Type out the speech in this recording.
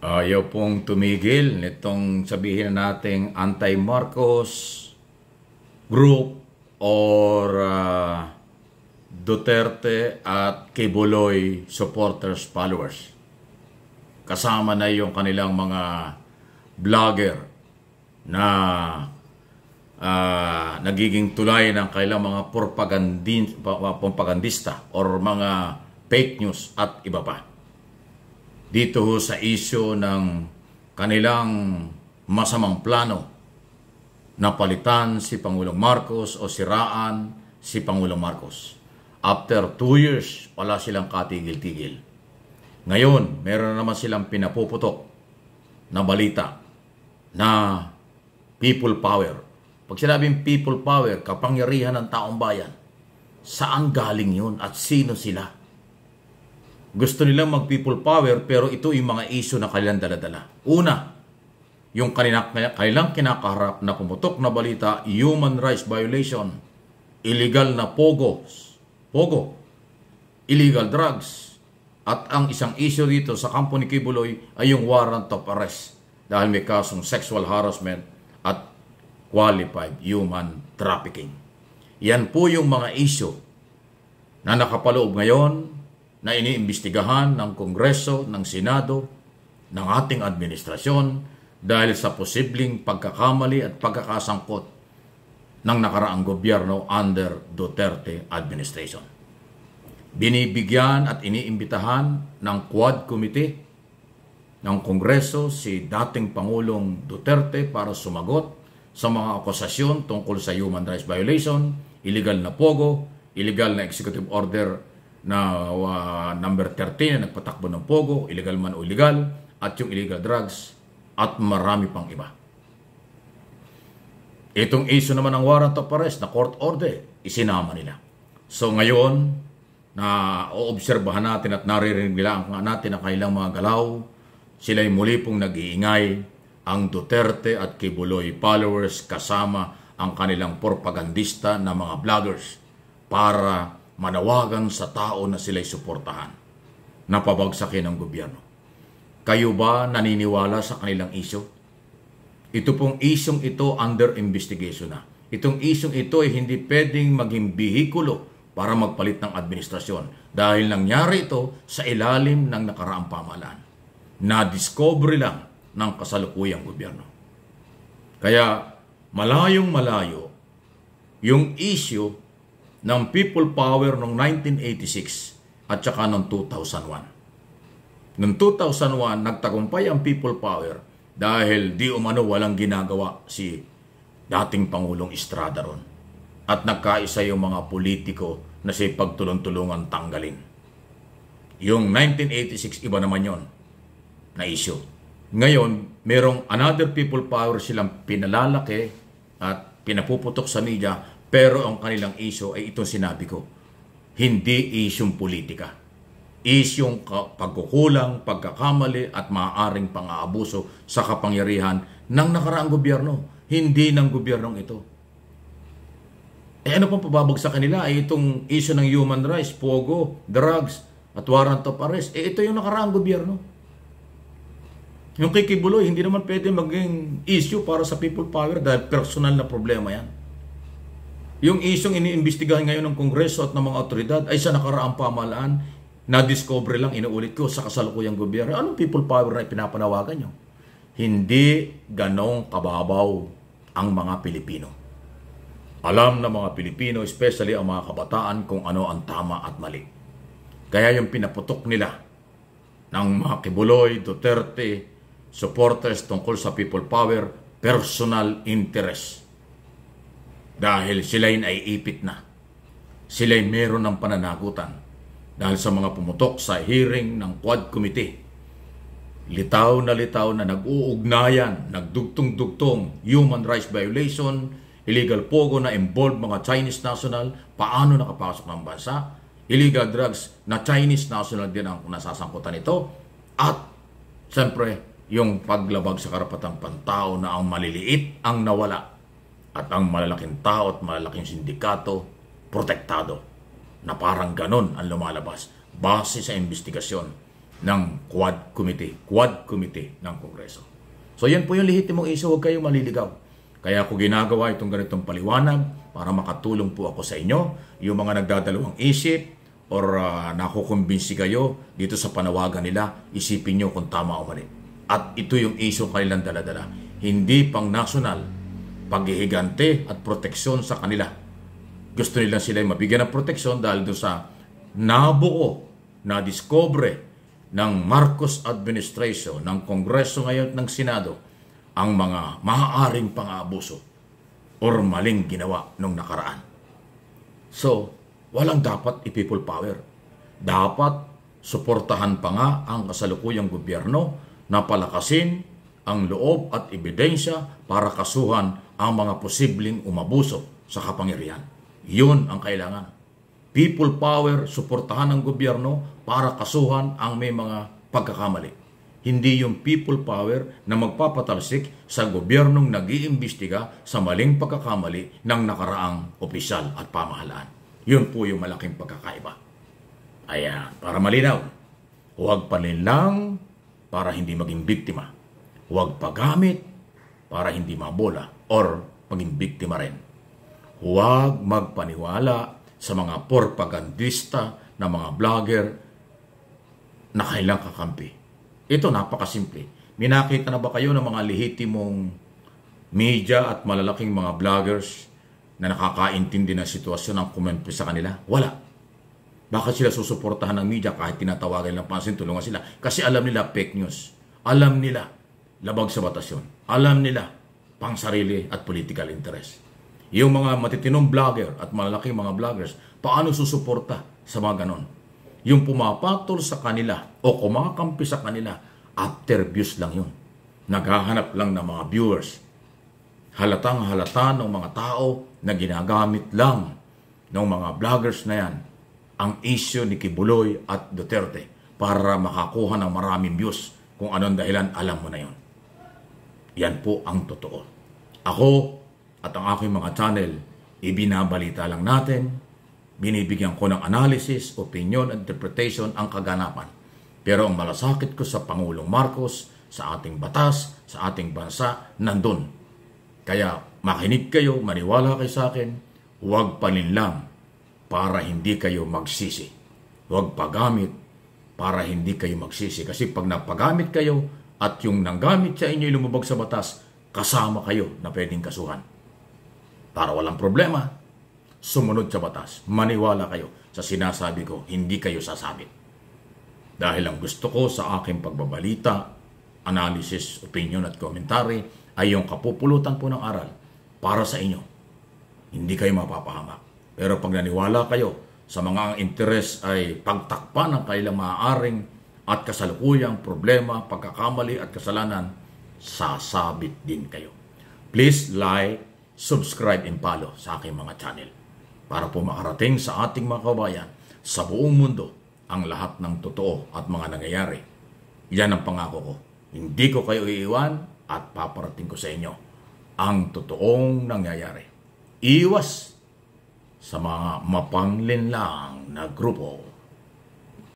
Ayaw pong tumigil nitong sabihin na nating anti-Marcos group or Duterte at Kibuloy supporters, followers. Kasama na yung kanilang mga vlogger na nagiging tulay ng kailang mga propagandista or mga fake news at iba pa. Dito ho sa isyu ng kanilang masamang plano na palitan si Pangulong Marcos o siraan si Pangulong Marcos. After 2 years, wala silang katigil-tigil. Ngayon, meron naman silang pinapuputok na balita na people power. Pag sinabing people power, kapangyarihan ng taong bayan, saan galing yun at sino sila? Gusto nilang mag-people power pero ito yung mga issue na kanilang daladala. Una, yung kanilang kinakaharap na pumutok na balita, human rights violation, illegal na pogo, illegal drugs. At ang isang issue dito sa kampo ni Kibuloy ay yung warrant of arrest dahil may kasong sexual harassment at qualified human trafficking. Yan po yung mga issue na nakapaloob ngayon na iniimbestigahan ng Kongreso, ng Senado, ng ating administrasyon dahil sa posibleng pagkakamali at pagkakasangkot ng nakaraang gobyerno under Duterte administration. Binibigyan at iniimbitahan ng Quad Committee ng Kongreso si dating Pangulong Duterte para sumagot sa mga akusasyon tungkol sa human rights violation, illegal na pogo, illegal na executive order na number 13 na nagpatakbo ng pogo, illegal man o illegal, at yung illegal drugs, at marami pang iba. Itong issue naman ng warrant of arrest na court order, isinama nila. So ngayon, na oobserbahan natin at naririnig nila natin ang kailang mga galaw, sila'y muli pong nag-iingay ang Duterte at Kibuloy followers kasama ang kanilang propagandista na mga vloggers para manawagan sa tao na sila'y suportahan na pabagsakin ng gobyerno. Kayo ba naniniwala sa kanilang issue? Ito pong isyong ito under investigation na. Itong isyong ito ay hindi pwedeng maging bihikulo para magpalit ng administrasyon dahil nangyari ito sa ilalim ng nakaraang pamahalaan. Na-discover lang ng kasalukuyang gobyerno. Kaya malayong malayo yung issue ng people power noong 1986 at saka noong 2001. Noong 2001, nagtagumpay ang people power dahil di umano walang ginagawa si dating Pangulong Estrada ron. At nagkaisa yung mga politiko na si pagtulong-tulungan tanggalin. Yung 1986, iba naman yon na issue. Ngayon, merong another people power silang pinalalaki at pinapuputok sa media. Pero ang kanilang issue ay itong sinabi ko, hindi isyong politika. Isyong pagkukulang, pagkakamali at maaaring pang-aabuso sa kapangyarihan ng nakaraang gobyerno, hindi ng gobyernong ito. Ano pang pababagsak kanila ay itong issue ng human rights, pogo, drugs at warrant of arrest. Ito yung nakaraang gobyerno. Yung kay Kibuloy, hindi naman pwede maging issue para sa people power dahil personal na problema yan. Yung isyong iniimbestigahan ngayon ng Kongreso at ng mga otoridad ay sa nakaraang pamahalaan, na-discover lang, inuulit ko, sa kasalukuyang gobyerno. Anong people power na ipinapanawagan nyo? Hindi ganong kababaw ang mga Pilipino. Alam ng mga Pilipino, especially ang mga kabataan, kung ano ang tama at mali. Kaya yung pinaputok nila ng mga Kibuloy, Duterte, supporters tungkol sa people power, personal interest. Dahil sila'y naiipit na. Sila'y meron ng pananagutan. Dahil sa mga pumutok sa hearing ng Quad Committee. Litaw na nag-uugnayan, nagdugtong-dugtong, human rights violation, illegal pogo na involved mga Chinese national, paano nakapasok ng bansa, illegal drugs na Chinese national din ang nasasangkutan nito, at siyempre yung paglabag sa karapatang pantao na ang maliliit ang nawala. At ang malalaking tao at malalaking sindikato, protektado. Na parang ganon ang lumalabas. Base sa investigasyon ng Quad Committee ng Kongreso. So yan po yung lehitimong issue, huwag kayong maliligaw. Kaya ako ginagawa itong ganitong paliwanag para makatulong po ako sa inyo, yung mga nagdadalawang isip or nakukumbinsi kayo dito sa panawagan nila, isipin nyo kung tama o mali. At ito yung issue kanilang daladala. Hindi pang national, paghihigante at proteksyon sa kanila. Gusto nila sila mabigyan ng proteksyon dahil doon sa nabuo, na-discover ng Marcos administration, ng Kongreso ngayon ng Senado, ang mga maaaring pang-aabuso or maling ginawa nung nakaraan. So, walang dapat i-people power. Dapat suportahan pa nga ang kasalukuyang gobyerno na palakasin ang loob at ebidensya para kasuhan ang mga posibleng umabuso sa kapangyarihan. Yun ang kailangan. People power, suportahan ng gobyerno para kasuhan ang may mga pagkakamali. Hindi yung people power na magpapatalsik sa gobyernong nag-iimbestiga sa maling pagkakamali ng nakaraang opisyal at pamahalaan. Yun po yung malaking pagkakaiba. Ayan, para malinaw, huwag palinlang para hindi maging biktima. Huwag paggamit para hindi mabola or maging biktima rin. Huwag magpaniwala sa mga propagandista na mga vlogger na kailang kakampi. Ito napakasimple. Minakita na ba kayo ng mga lehitimong media at malalaking mga vloggers na nakakaintindi ng sitwasyon ng kumempi sa kanila? Wala. Bakit sila susuportahan ng media kahit tinatawagan ng pansin, tulungan sila? Kasi alam nila fake news. Alam nila labag sa batas yun. Alam nila pang sarili at political interest. Yung mga matitinong vlogger at malalaking mga vloggers, paano susuporta sa mga ganon? Yung pumapatol sa kanila o kumakampi sa kanila, after views lang yun. Naghahanap lang ng mga viewers. Halatang halata ng mga tao na ginagamit lang ng mga vloggers na yan ang issue ni Kibuloy at Duterte para makakuha ng maraming views. Kung anong dahilan, alam mo na yun. Yan po ang totoo. Ako at ang aking mga channel, ibinabalita lang natin, binibigyan ko ng analysis, opinion, interpretation ang kaganapan. Pero ang malasakit ko sa Pangulong Marcos, sa ating batas, sa ating bansa, nandun. Kaya makinig kayo, maniwala kayo sa akin, huwag palinlang para hindi kayo magsisi. Huwag paggamit para hindi kayo magsisi. Kasi pag napagamit kayo at yung nanggamit sa inyo lumabag sa batas, kasama kayo na pwedeng kasuhan. Para walang problema, sumunod sa batas. Maniwala kayo sa sinasabi ko, hindi kayo sasabit. Dahil ang gusto ko sa aking pagbabalita, analysis, opinion at commentary ay yung kapupulutan po ng aral para sa inyo. Hindi kayo mapapahamak. Pero pag naniwala kayo sa mga interes ay pagtakpan ng kailang maaaring at kasalukuyang problema, pagkakamali at kasalanan, sasabit din kayo. Please like, subscribe and follow sa aking mga channel para po makarating sa ating mga kabayan sa buong mundo ang lahat ng totoo at mga nangyayari. Yan ang pangako ko. Hindi ko kayo iiwan at paparating ko sa inyo ang totoong nangyayari. Iwas sa mga mapanglinlang na grupo.